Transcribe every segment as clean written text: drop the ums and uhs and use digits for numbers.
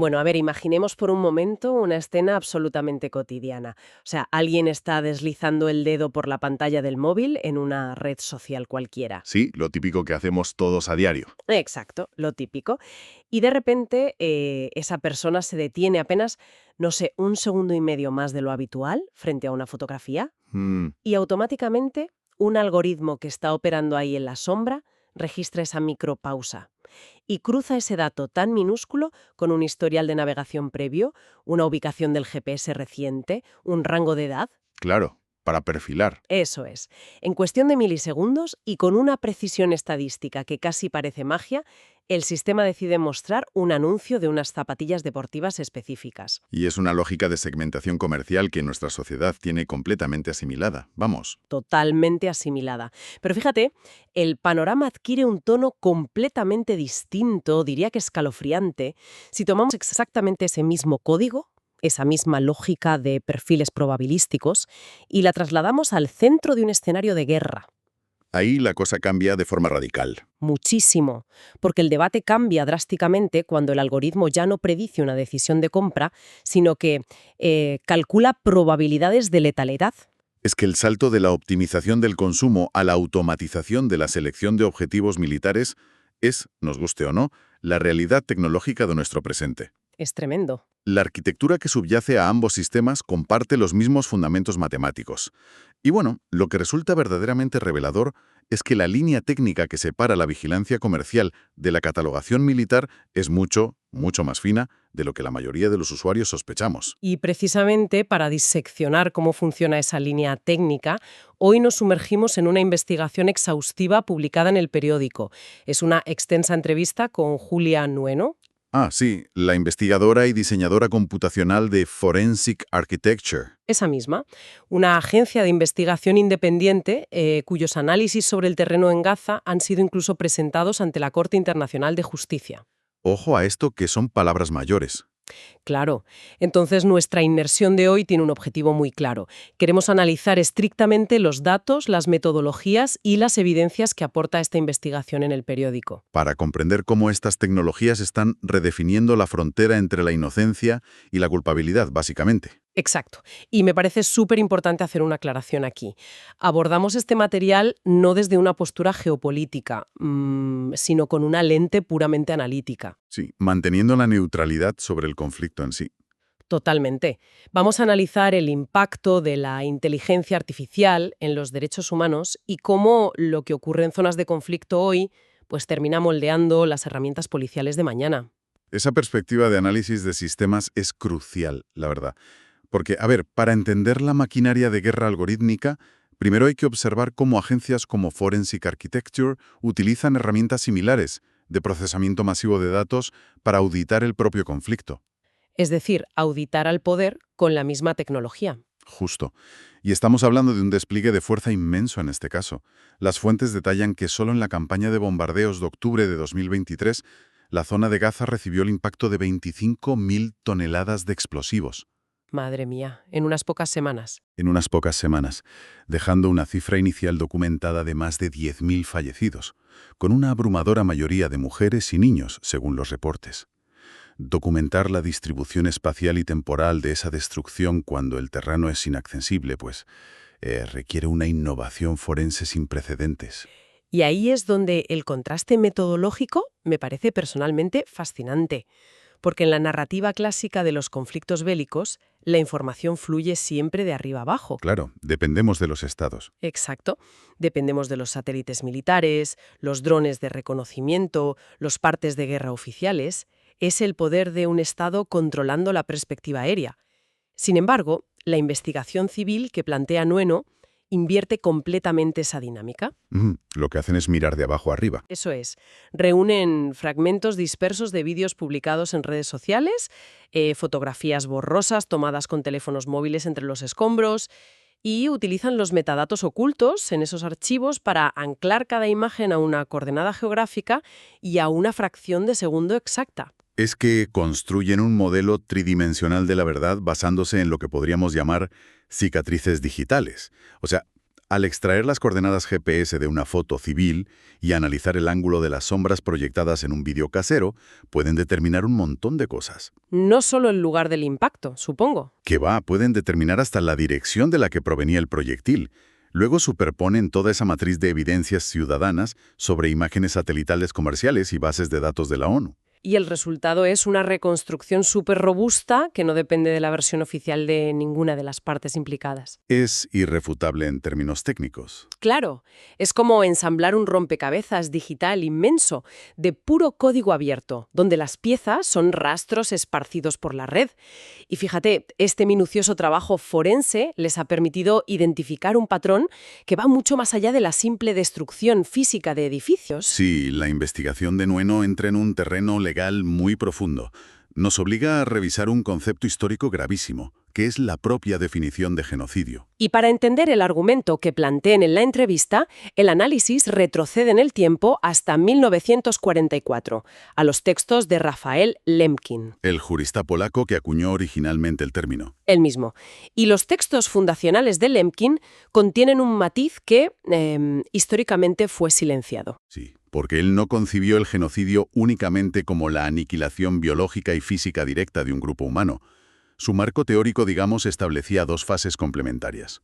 Bueno, a ver, imaginemos por un momento una escena absolutamente cotidiana. O sea, alguien está deslizando el dedo por la pantalla del móvil en una red social cualquiera. Sí, lo típico que hacemos todos a diario. Exacto, lo típico. Y de repente esa persona se detiene apenas, no sé, un segundo y medio más de lo habitual frente a una fotografía Mm, y automáticamente un algoritmo que está operando ahí en la sombra registra esa micropausa y cruza ese dato tan minúsculo con un historial de navegación previo, una ubicación del GPS reciente, un rango de edad. claro, para perfilar. Eso es. En cuestión de milisegundos y con una precisión estadística que casi parece magia, el sistema decide mostrar un anuncio de unas zapatillas deportivas específicas. Y es una lógica de segmentación comercial que nuestra sociedad tiene completamente asimilada. Vamos. Totalmente asimilada. Pero fíjate, el panorama adquiere un tono completamente distinto, diría que escalofriante, si tomamos exactamente ese mismo código, esa misma lógica de perfiles probabilísticos, y la trasladamos al centro de un escenario de guerra. Ahí la cosa cambia de forma radical. Muchísimo, porque el debate cambia drásticamente cuando el algoritmo ya no predice una decisión de compra, sino que calcula probabilidades de letalidad. Es que el salto de la optimización del consumo a la automatización de la selección de objetivos militares es, nos guste o no, la realidad tecnológica de nuestro presente. Es tremendo. La arquitectura que subyace a ambos sistemas comparte los mismos fundamentos matemáticos. Y bueno, lo que resulta verdaderamente revelador es que la línea técnica que separa la vigilancia comercial de la catalogación militar es mucho, mucho más fina de lo que la mayoría de los usuarios sospechamos. Y precisamente para diseccionar cómo funciona esa línea técnica, hoy nos sumergimos en una investigación exhaustiva publicada en el periódico. Es una extensa entrevista con Julia Nueno. Ah, sí, la investigadora y diseñadora computacional de Forensic Architecture. Esa misma, una agencia de investigación independiente cuyos análisis sobre el terreno en Gaza han sido incluso presentados ante la Corte Internacional de Justicia. Ojo a esto que son palabras mayores. Claro, entonces nuestra inmersión de hoy tiene un objetivo muy claro. Queremos analizar estrictamente los datos, las metodologías y las evidencias que aporta esta investigación en el periódico. Para comprender cómo estas tecnologías están redefiniendo la frontera entre la inocencia y la culpabilidad, básicamente. Exacto. Y me parece súper importante hacer una aclaración aquí. Abordamos este material no desde una postura geopolítica, sino con una lente puramente analítica. Sí, manteniendo la neutralidad sobre el conflicto en sí. Totalmente. Vamos a analizar el impacto de la inteligencia artificial en los derechos humanos y cómo lo que ocurre en zonas de conflicto hoy pues termina moldeando las herramientas policiales de mañana. Esa perspectiva de análisis de sistemas es crucial, la verdad. Porque, a ver, para entender la maquinaria de guerra algorítmica, primero hay que observar cómo agencias como Forensic Architecture utilizan herramientas similares de procesamiento masivo de datos para auditar el propio conflicto. Es decir, auditar al poder con la misma tecnología. Justo. Y estamos hablando de un despliegue de fuerza inmenso en este caso. Las fuentes detallan que solo en la campaña de bombardeos de octubre de 2023, la zona de Gaza recibió el impacto de 25.000 toneladas de explosivos Madre mía, en unas pocas semanas. en unas pocas semanas, dejando una cifra inicial documentada de más de 10.000 fallecidos, con una abrumadora mayoría de mujeres y niños, según los reportes. Documentar la distribución espacial y temporal de esa destrucción cuando el terreno es inaccesible, pues, requiere una innovación forense sin precedentes. Y ahí es donde el contraste metodológico me parece personalmente fascinante, porque en la narrativa clásica de los conflictos bélicos, la información fluye siempre de arriba abajo. Claro, dependemos de los estados. Exacto. Dependemos de los satélites militares, los drones de reconocimiento, los partes de guerra oficiales. Es el poder de un Estado controlando la perspectiva aérea. Sin embargo, la investigación civil que plantea Nueno invierte completamente esa dinámica. Lo que hacen es mirar de abajo arriba. Eso es, reúnen fragmentos dispersos de vídeos publicados en redes sociales, fotografías borrosas tomadas con teléfonos móviles entre los escombros y utilizan los metadatos ocultos en esos archivos para anclar cada imagen a una coordenada geográfica y a una fracción de segundo exacta. Es que construyen un modelo tridimensional de la verdad basándose en lo que podríamos llamar cicatrices digitales. O sea, al extraer las coordenadas GPS de una foto civil y analizar el ángulo de las sombras proyectadas en un vídeo casero, pueden determinar un montón de cosas. No solo el lugar del impacto, supongo. Pueden determinar hasta la dirección de la que provenía el proyectil. Luego superponen toda esa matriz de evidencias ciudadanas sobre imágenes satelitales comerciales y bases de datos de la ONU. Y el resultado es una reconstrucción súper robusta que no depende de la versión oficial de ninguna de las partes implicadas. Es irrefutable en términos técnicos. Claro, es como ensamblar un rompecabezas digital inmenso de puro código abierto, donde las piezas son rastros esparcidos por la red. Y fíjate, este minucioso trabajo forense les ha permitido identificar un patrón que va mucho más allá de la simple destrucción física de edificios. Sí, la investigación de Nueno entra en un terreno legal muy profundo. Nos obliga a revisar un concepto histórico gravísimo, que es la propia definición de genocidio. Y para entender el argumento que planteen en la entrevista, el análisis retrocede en el tiempo hasta 1944, a los textos de Rafael Lemkin. El jurista polaco que acuñó originalmente el término. El mismo. Y los textos fundacionales de Lemkin contienen un matiz que históricamente fue silenciado. Sí, porque él no concibió el genocidio únicamente como la aniquilación biológica y física directa de un grupo humano. Su marco teórico, digamos, establecía dos fases complementarias.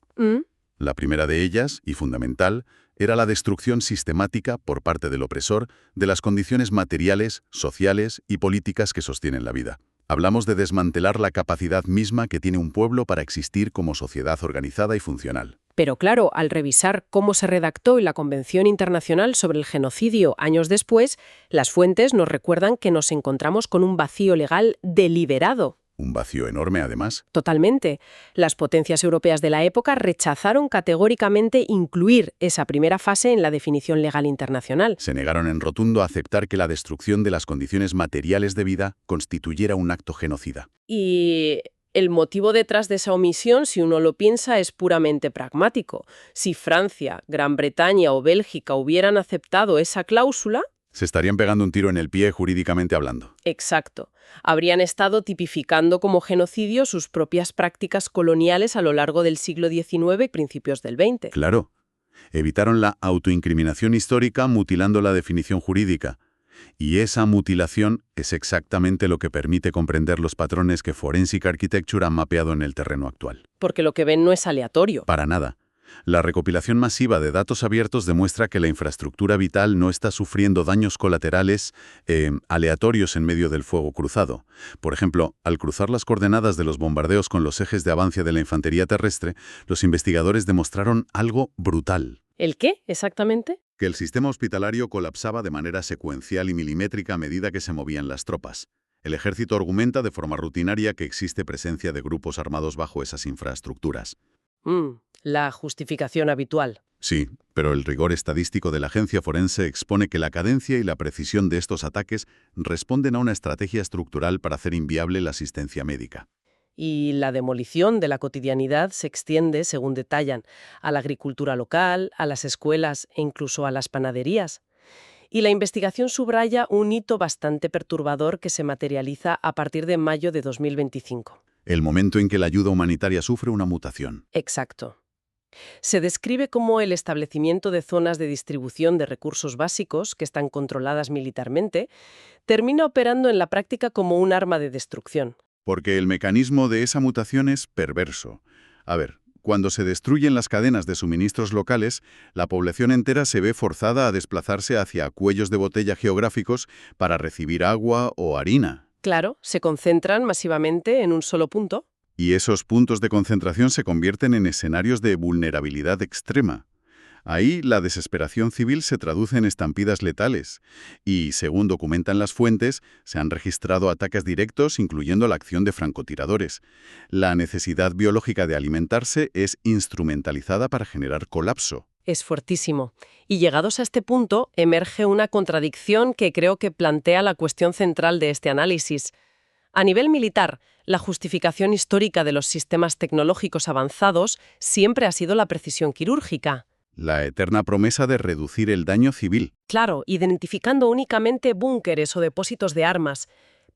La primera de ellas, y fundamental, era la destrucción sistemática, por parte del opresor, de las condiciones materiales, sociales y políticas que sostienen la vida. Hablamos de desmantelar la capacidad misma que tiene un pueblo para existir como sociedad organizada y funcional. Pero claro, al revisar cómo se redactó la Convención Internacional sobre el Genocidio años después, las fuentes nos recuerdan que nos encontramos con un vacío legal deliberado. Un vacío enorme, además. Totalmente. Las potencias europeas de la época rechazaron categóricamente incluir esa primera fase en la definición legal internacional. Se negaron en rotundo a aceptar que la destrucción de las condiciones materiales de vida constituyera un acto genocida. Y el motivo detrás de esa omisión, si uno lo piensa, es puramente pragmático. Si Francia, Gran Bretaña o Bélgica hubieran aceptado esa cláusula... Se estarían pegando un tiro en el pie jurídicamente hablando. Exacto. Habrían estado tipificando como genocidio sus propias prácticas coloniales a lo largo del siglo XIX y principios del XX. Claro. Evitaron la autoincriminación histórica mutilando la definición jurídica. Y esa mutilación es exactamente lo que permite comprender los patrones que Forensic Architecture ha mapeado en el terreno actual. Porque lo que ven no es aleatorio. Para nada. La recopilación masiva de datos abiertos demuestra que la infraestructura vital no está sufriendo daños colaterales aleatorios en medio del fuego cruzado. Por ejemplo, al cruzar las coordenadas de los bombardeos con los ejes de avance de la infantería terrestre, los investigadores demostraron algo brutal. ¿El qué, exactamente? Que el sistema hospitalario colapsaba de manera secuencial y milimétrica a medida que se movían las tropas. El ejército argumenta de forma rutinaria que existe presencia de grupos armados bajo esas infraestructuras. La justificación habitual. Sí, pero el rigor estadístico de la agencia forense expone que la cadencia y la precisión de estos ataques responden a una estrategia estructural para hacer inviable la asistencia médica. Y la demolición de la cotidianidad se extiende, según detallan, a la agricultura local, a las escuelas e incluso a las panaderías. Y la investigación subraya un hito bastante perturbador que se materializa a partir de mayo de 2025. El momento en que la ayuda humanitaria sufre una mutación. Exacto. Se describe como el establecimiento de zonas de distribución de recursos básicos, que están controladas militarmente, termina operando en la práctica como un arma de destrucción. Porque el mecanismo de esa mutación es perverso. A ver, cuando se destruyen las cadenas de suministros locales, la población entera se ve forzada a desplazarse hacia cuellos de botella geográficos para recibir agua o harina. Claro, se concentran masivamente en un solo punto. Y esos puntos de concentración se convierten en escenarios de vulnerabilidad extrema. Ahí la desesperación civil se traduce en estampidas letales y, según documentan las fuentes, se han registrado ataques directos, incluyendo la acción de francotiradores. La necesidad biológica de alimentarse es instrumentalizada para generar colapso. Es fuertísimo. Y llegados a este punto, emerge una contradicción que creo que plantea la cuestión central de este análisis. A nivel militar, la justificación histórica de los sistemas tecnológicos avanzados siempre ha sido la precisión quirúrgica. La eterna promesa de reducir el daño civil. Claro, identificando únicamente búnkeres o depósitos de armas.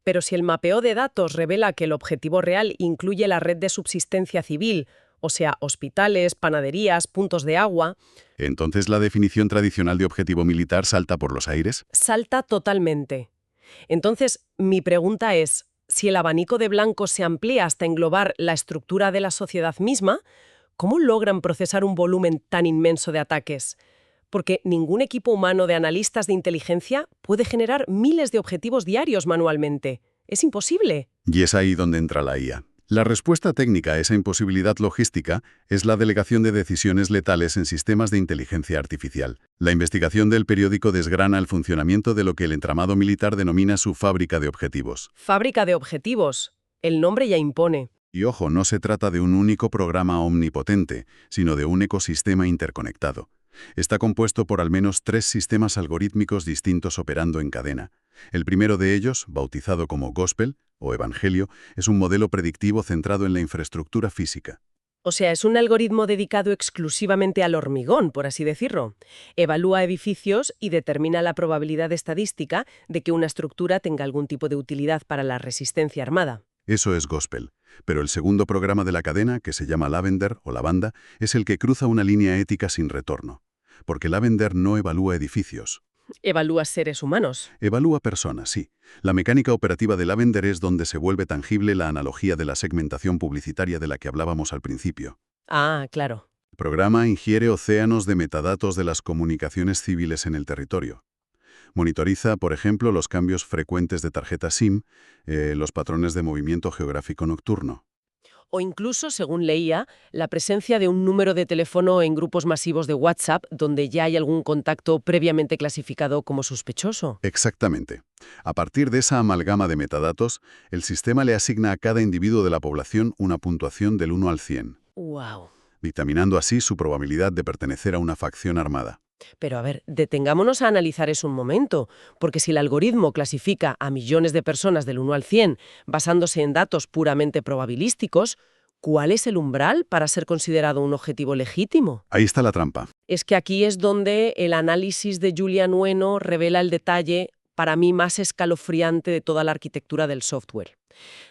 Pero si el mapeo de datos revela que el objetivo real incluye la red de subsistencia civil o sea, hospitales, panaderías, puntos de agua. Entonces, ¿la definición tradicional de objetivo militar salta por los aires? Salta totalmente. Entonces, mi pregunta es, si el abanico de blancos se amplía hasta englobar la estructura de la sociedad misma, ¿cómo logran procesar un volumen tan inmenso de ataques? Porque ningún equipo humano de analistas de inteligencia puede generar miles de objetivos diarios manualmente. Es imposible. Y es ahí donde entra la IA. La respuesta técnica a esa imposibilidad logística es la delegación de decisiones letales en sistemas de inteligencia artificial. La investigación del periódico desgrana el funcionamiento de lo que el entramado militar denomina su fábrica de objetivos. Fábrica de objetivos. El nombre ya impone. Y ojo, no se trata de un único programa omnipotente, sino de un ecosistema interconectado. Está compuesto por al menos 3 sistemas algorítmicos distintos operando en cadena. El primero de ellos, bautizado como Gospel, o Evangelio, es un modelo predictivo centrado en la infraestructura física. O sea, es un algoritmo dedicado exclusivamente al hormigón, por así decirlo. Evalúa edificios y determina la probabilidad estadística de que una estructura tenga algún tipo de utilidad para la resistencia armada. Eso es Gospel. Pero el segundo programa de la cadena, que se llama Lavender o Lavanda, es el que cruza una línea ética sin retorno. Porque Lavender no evalúa edificios. Evalúa seres humanos. Evalúa personas, sí. La mecánica operativa de Lavender es donde se vuelve tangible la analogía de la segmentación publicitaria de la que hablábamos al principio. Ah, claro. El programa ingiere océanos de metadatos de las comunicaciones civiles en el territorio. Monitoriza, por ejemplo, los cambios frecuentes de tarjeta SIM, los patrones de movimiento geográfico nocturno. O incluso, según leía, la presencia de un número de teléfono en grupos masivos de WhatsApp donde ya hay algún contacto previamente clasificado como sospechoso. Exactamente. A partir de esa amalgama de metadatos, el sistema le asigna a cada individuo de la población una puntuación del 1 al 100, ¡Wow! dictaminando así su probabilidad de pertenecer a una facción armada. Pero a ver, detengámonos a analizar eso un momento, porque si el algoritmo clasifica a millones de personas del 1 al 100 basándose en datos puramente probabilísticos, ¿cuál es el umbral para ser considerado un objetivo legítimo? Ahí está la trampa. Es que aquí es donde el análisis de Julian Ueno revela el detalle, para mí, más escalofriante de toda la arquitectura del software.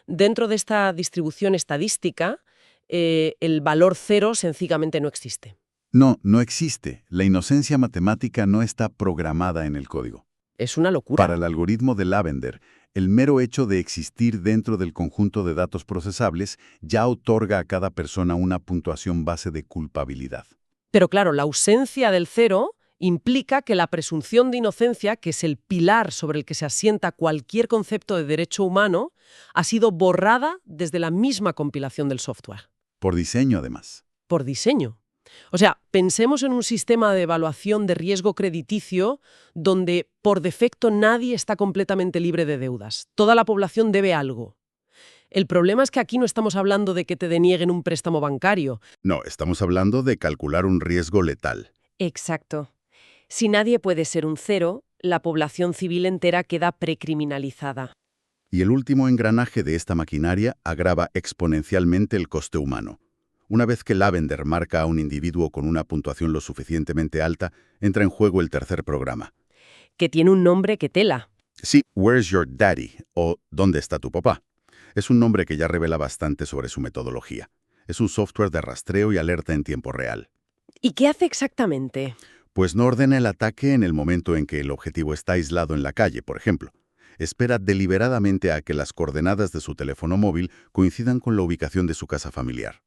Dentro de esta distribución estadística, el valor 0 sencillamente no existe. No, no existe. La inocencia matemática no está programada en el código. Es una locura. Para el algoritmo de Lavender, el mero hecho de existir dentro del conjunto de datos procesables ya otorga a cada persona una puntuación base de culpabilidad. Pero claro, la ausencia del 0 implica que la presunción de inocencia, que es el pilar sobre el que se asienta cualquier concepto de derecho humano, ha sido borrada desde la misma compilación del software. Por diseño, además. Por diseño. O sea, pensemos en un sistema de evaluación de riesgo crediticio donde, por defecto, nadie está completamente libre de deudas. Toda la población debe algo. El problema es que aquí no estamos hablando de que te denieguen un préstamo bancario. No, estamos hablando de calcular un riesgo letal. Exacto. Si nadie puede ser un 0, la población civil entera queda precriminalizada. Y el último engranaje de esta maquinaria agrava exponencialmente el coste humano. Una vez que Lavender marca a un individuo con una puntuación lo suficientemente alta, entra en juego el tercer programa. Que tiene un nombre que tela. Sí, Where's Your Daddy? O ¿Dónde está tu papá? Es un nombre que ya revela bastante sobre su metodología. Es un software de rastreo y alerta en tiempo real. ¿Y qué hace exactamente? Pues no ordena el ataque en el momento en que el objetivo está aislado en la calle, por ejemplo. Espera deliberadamente a que las coordenadas de su teléfono móvil coincidan con la ubicación de su casa familiar.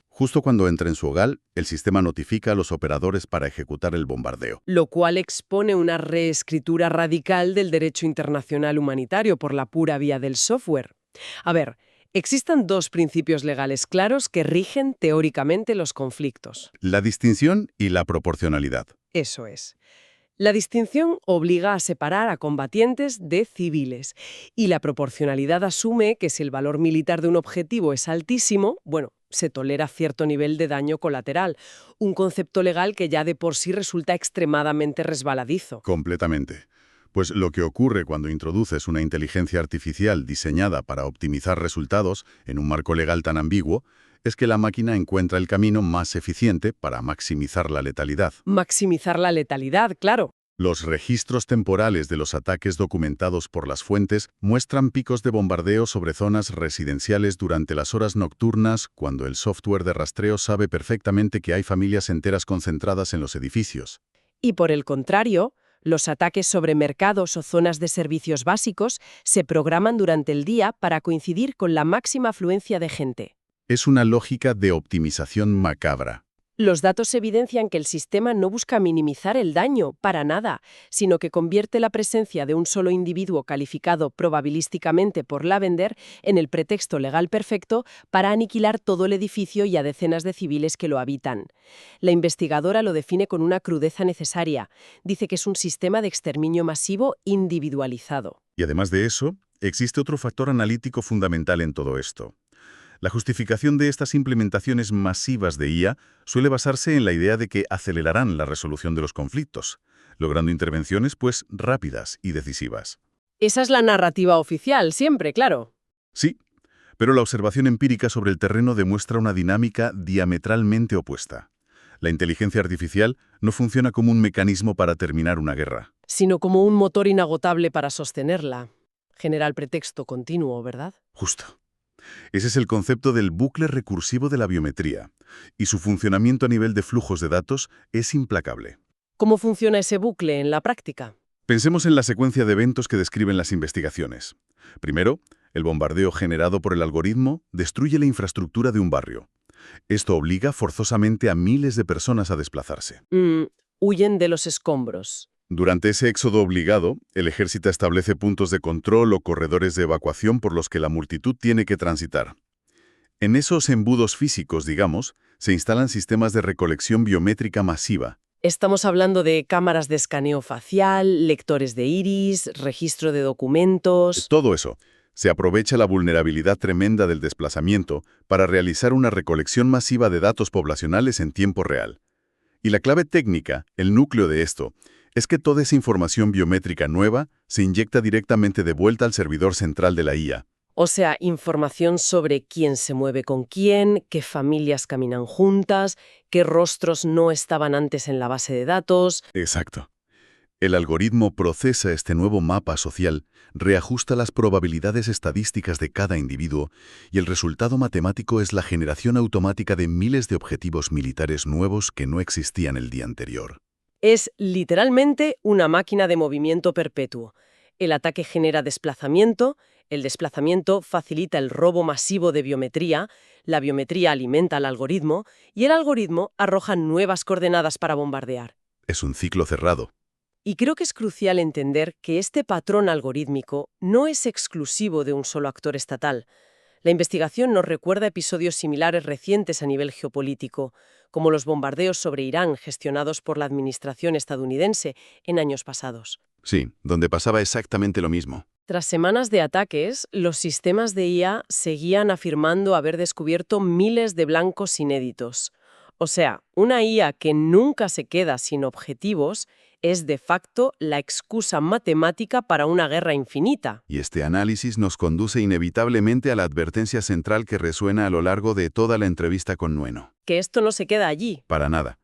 Justo cuando entra en su hogar, el sistema notifica a los operadores para ejecutar el bombardeo. Lo cual expone una reescritura radical del derecho internacional humanitario por la pura vía del software. A ver, existen 2 principios legales claros que rigen teóricamente los conflictos. La distinción y la proporcionalidad. Eso es. La distinción obliga a separar a combatientes de civiles y la proporcionalidad asume que si el valor militar de un objetivo es altísimo, bueno, se tolera cierto nivel de daño colateral, un concepto legal que ya de por sí resulta extremadamente resbaladizo. Completamente. Pues lo que ocurre cuando introduces una inteligencia artificial diseñada para optimizar resultados en un marco legal tan ambiguo es que la máquina encuentra el camino más eficiente para maximizar la letalidad. Maximizar la letalidad, claro. Los registros temporales de los ataques documentados por las fuentes muestran picos de bombardeo sobre zonas residenciales durante las horas nocturnas, cuando el software de rastreo sabe perfectamente que hay familias enteras concentradas en los edificios. Y por el contrario, los ataques sobre mercados o zonas de servicios básicos se programan durante el día para coincidir con la máxima afluencia de gente. Es una lógica de optimización macabra. Los datos evidencian que el sistema no busca minimizar el daño, para nada, sino que convierte la presencia de un solo individuo calificado probabilísticamente por Lavender en el pretexto legal perfecto para aniquilar todo el edificio y a decenas de civiles que lo habitan. La investigadora lo define con una crudeza necesaria. Dice que es un sistema de exterminio masivo individualizado. Y además de eso, existe otro factor analítico fundamental en todo esto. La justificación de estas implementaciones masivas de IA suele basarse en la idea de que acelerarán la resolución de los conflictos, logrando intervenciones, rápidas y decisivas. Esa es la narrativa oficial, siempre, claro. Sí, pero la observación empírica sobre el terreno demuestra una dinámica diametralmente opuesta. La inteligencia artificial no funciona como un mecanismo para terminar una guerra. Sino como un motor inagotable para sostenerla. Genera el pretexto continuo, ¿verdad? Justo. Ese es el concepto del bucle recursivo de la biometría, y su funcionamiento a nivel de flujos de datos es implacable. ¿Cómo funciona ese bucle en la práctica? Pensemos en la secuencia de eventos que describen las investigaciones. Primero, el bombardeo generado por el algoritmo destruye la infraestructura de un barrio. Esto obliga forzosamente a miles de personas a desplazarse. Huyen de los escombros. Durante ese éxodo obligado, el ejército establece puntos de control o corredores de evacuación por los que la multitud tiene que transitar. En esos embudos físicos, digamos, se instalan sistemas de recolección biométrica masiva. Estamos hablando de cámaras de escaneo facial, lectores de iris, registro de documentos. Todo eso. Se aprovecha la vulnerabilidad tremenda del desplazamiento para realizar una recolección masiva de datos poblacionales en tiempo real. Y la clave técnica, el núcleo de esto, es que toda esa información biométrica nueva se inyecta directamente de vuelta al servidor central de la IA. O sea, información sobre quién se mueve con quién, qué familias caminan juntas, qué rostros no estaban antes en la base de datos. Exacto. El algoritmo procesa este nuevo mapa social, reajusta las probabilidades estadísticas de cada individuo y el resultado matemático es la generación automática de miles de objetivos militares nuevos que no existían el día anterior. Es literalmente una máquina de movimiento perpetuo. El ataque genera desplazamiento, el desplazamiento facilita el robo masivo de biometría, la biometría alimenta al algoritmo y el algoritmo arroja nuevas coordenadas para bombardear. Es un ciclo cerrado. Y creo que es crucial entender que este patrón algorítmico no es exclusivo de un solo actor estatal. La investigación nos recuerda episodios similares recientes a nivel geopolítico, como los bombardeos sobre Irán gestionados por la administración estadounidense en años pasados. Sí, donde pasaba exactamente lo mismo. Tras semanas de ataques, los sistemas de IA seguían afirmando haber descubierto miles de blancos inéditos. O sea, una IA que nunca se queda sin objetivos es de facto la excusa matemática para una guerra infinita. Y este análisis nos conduce inevitablemente a la advertencia central que resuena a lo largo de toda la entrevista con Nueno. Que esto no se queda allí. Para nada.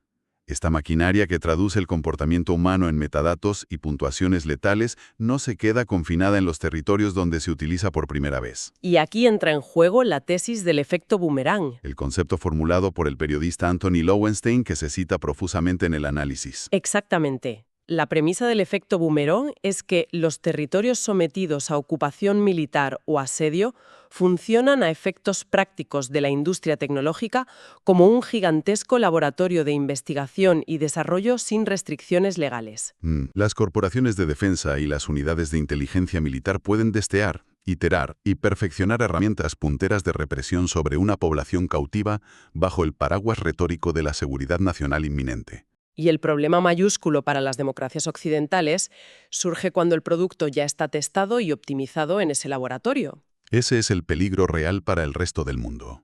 Esta maquinaria que traduce el comportamiento humano en metadatos y puntuaciones letales no se queda confinada en los territorios donde se utiliza por primera vez. Y aquí entra en juego la tesis del efecto boomerang. El concepto formulado por el periodista Anthony Lowenstein que se cita profusamente en el análisis. Exactamente. La premisa del efecto boomerang es que los territorios sometidos a ocupación militar o asedio funcionan a efectos prácticos de la industria tecnológica como un gigantesco laboratorio de investigación y desarrollo sin restricciones legales. Las corporaciones de defensa y las unidades de inteligencia militar pueden testear, iterar y perfeccionar herramientas punteras de represión sobre una población cautiva bajo el paraguas retórico de la seguridad nacional inminente. Y el problema mayúsculo para las democracias occidentales surge cuando el producto ya está testado y optimizado en ese laboratorio. Ese es el peligro real para el resto del mundo.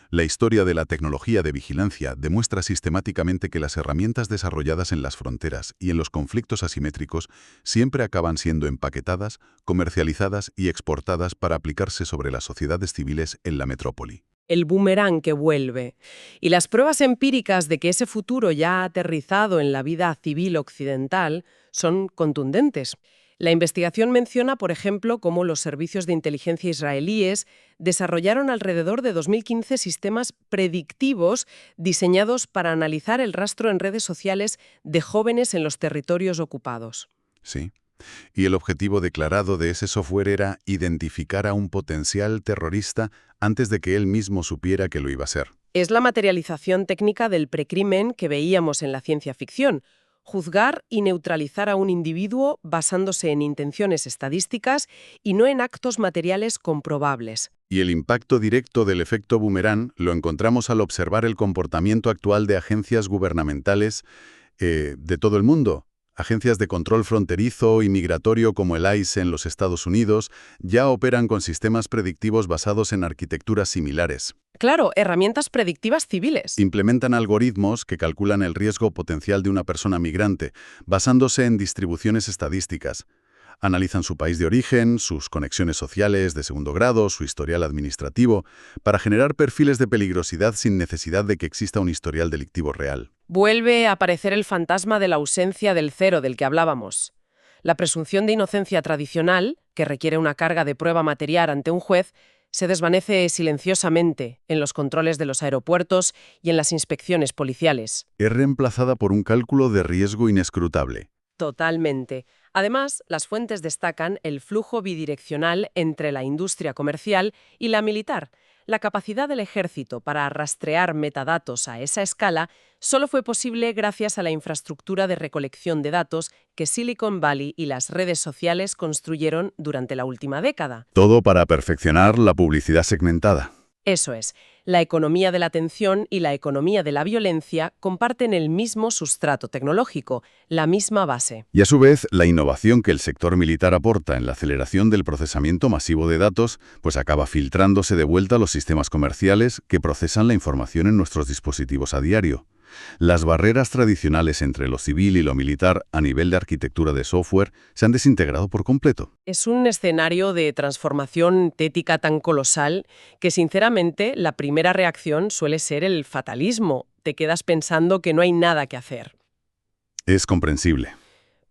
La historia de la tecnología de vigilancia demuestra sistemáticamente que las herramientas desarrolladas en las fronteras y en los conflictos asimétricos siempre acaban siendo empaquetadas, comercializadas y exportadas para aplicarse sobre las sociedades civiles en la metrópoli. el boomerang que vuelve. Y las pruebas empíricas de que ese futuro ya ha aterrizado en la vida civil occidental son contundentes. La investigación menciona, por ejemplo, cómo los servicios de inteligencia israelíes desarrollaron alrededor de 2015 sistemas predictivos diseñados para analizar el rastro en redes sociales de jóvenes en los territorios ocupados. Sí. Y el objetivo declarado de ese software era identificar a un potencial terrorista antes de que él mismo supiera que lo iba a ser. Es la materialización técnica del precrimen que veíamos en la ciencia ficción. Juzgar y neutralizar a un individuo basándose en intenciones estadísticas y no en actos materiales comprobables. Y el impacto directo del efecto boomerang lo encontramos al observar el comportamiento actual de agencias gubernamentales de todo el mundo. Agencias de control fronterizo y migratorio como el ICE en los Estados Unidos ya operan con sistemas predictivos basados en arquitecturas similares. Claro, herramientas predictivas civiles. Implementan algoritmos que calculan el riesgo potencial de una persona migrante, basándose en distribuciones estadísticas. Analizan su país de origen, sus conexiones sociales de segundo grado, su historial administrativo, para generar perfiles de peligrosidad sin necesidad de que exista un historial delictivo real. Vuelve a aparecer el fantasma de la ausencia del cero del que hablábamos. La presunción de inocencia tradicional, que requiere una carga de prueba material ante un juez, se desvanece silenciosamente en los controles de los aeropuertos y en las inspecciones policiales. Es reemplazada por un cálculo de riesgo inescrutable. Totalmente. Además, las fuentes destacan el flujo bidireccional entre la industria comercial y la militar. La capacidad del ejército para rastrear metadatos a esa escala solo fue posible gracias a la infraestructura de recolección de datos que Silicon Valley y las redes sociales construyeron durante la última década. Todo para perfeccionar la publicidad segmentada. Eso es, la economía de la atención y la economía de la violencia comparten el mismo sustrato tecnológico, la misma base. Y a su vez, la innovación que el sector militar aporta en la aceleración del procesamiento masivo de datos, pues acaba filtrándose de vuelta a los sistemas comerciales que procesan la información en nuestros dispositivos a diario. Las barreras tradicionales entre lo civil y lo militar a nivel de arquitectura de software se han desintegrado por completo. Es un escenario de transformación ética tan colosal que, sinceramente, la primera reacción suele ser el fatalismo. Te quedas pensando que no hay nada que hacer. Es comprensible.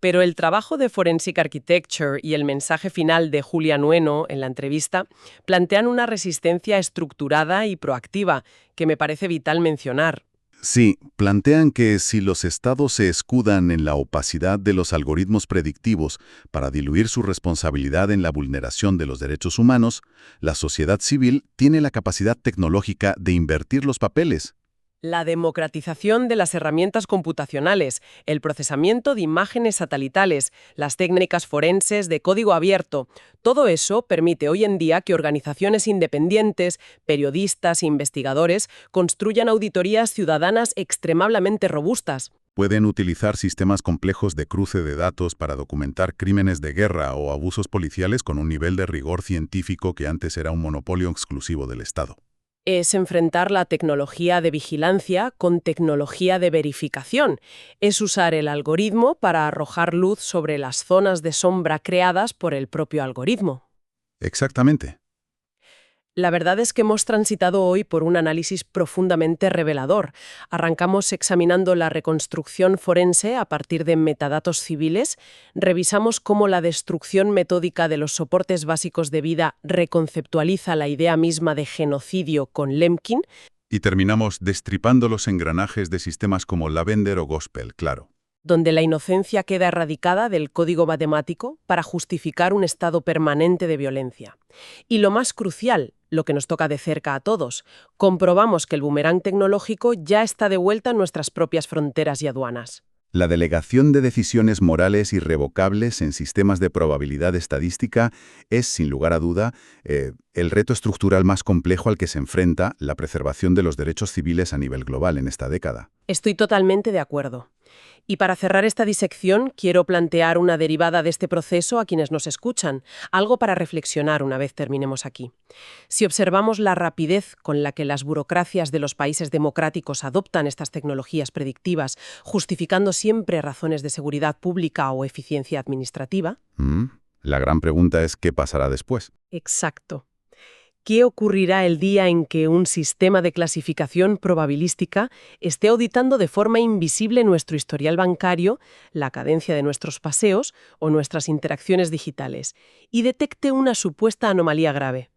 Pero el trabajo de Forensic Architecture y el mensaje final de Julia Nueno en la entrevista plantean una resistencia estructurada y proactiva que me parece vital mencionar. Sí, plantean que si los estados se escudan en la opacidad de los algoritmos predictivos para diluir su responsabilidad en la vulneración de los derechos humanos, la sociedad civil tiene la capacidad tecnológica de invertir los papeles. La democratización de las herramientas computacionales, el procesamiento de imágenes satelitales, las técnicas forenses de código abierto, todo eso permite hoy en día que organizaciones independientes, periodistas e investigadores construyan auditorías ciudadanas extremadamente robustas. Pueden utilizar sistemas complejos de cruce de datos para documentar crímenes de guerra o abusos policiales con un nivel de rigor científico que antes era un monopolio exclusivo del Estado. Es enfrentar la tecnología de vigilancia con tecnología de verificación. Es usar el algoritmo para arrojar luz sobre las zonas de sombra creadas por el propio algoritmo. Exactamente. La verdad es que hemos transitado hoy por un análisis profundamente revelador. Arrancamos examinando la reconstrucción forense a partir de metadatos civiles, revisamos cómo la destrucción metódica de los soportes básicos de vida reconceptualiza la idea misma de genocidio con Lemkin, Y terminamos destripando los engranajes de sistemas como Lavender o Gospel, claro. donde la inocencia queda erradicada del código matemático para justificar un estado permanente de violencia. Y lo más crucial, lo que nos toca de cerca a todos, comprobamos que el boomerang tecnológico ya está de vuelta en nuestras propias fronteras y aduanas. La delegación de decisiones morales irrevocables en sistemas de probabilidad estadística es, sin lugar a duda, el reto estructural más complejo al que se enfrenta la preservación de los derechos civiles a nivel global en esta década. Estoy totalmente de acuerdo. Y para cerrar esta disección, quiero plantear una derivada de este proceso a quienes nos escuchan, algo para reflexionar una vez terminemos aquí. Si observamos la rapidez con la que las burocracias de los países democráticos adoptan estas tecnologías predictivas, justificando siempre razones de seguridad pública o eficiencia administrativa. La gran pregunta es ¿qué pasará después? Exacto. ¿Qué ocurrirá el día en que un sistema de clasificación probabilística esté auditando de forma invisible nuestro historial bancario, la cadencia de nuestros paseos o nuestras interacciones digitales y detecte una supuesta anomalía grave?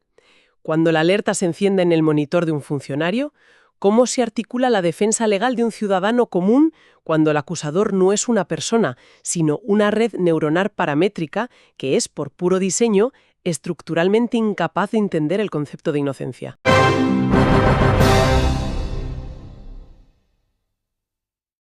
Cuando la alerta se enciende en el monitor de un funcionario, ¿cómo se articula la defensa legal de un ciudadano común cuando el acusador no es una persona, sino una red neuronal paramétrica que es, por puro diseño, estructuralmente incapaz de entender el concepto de inocencia?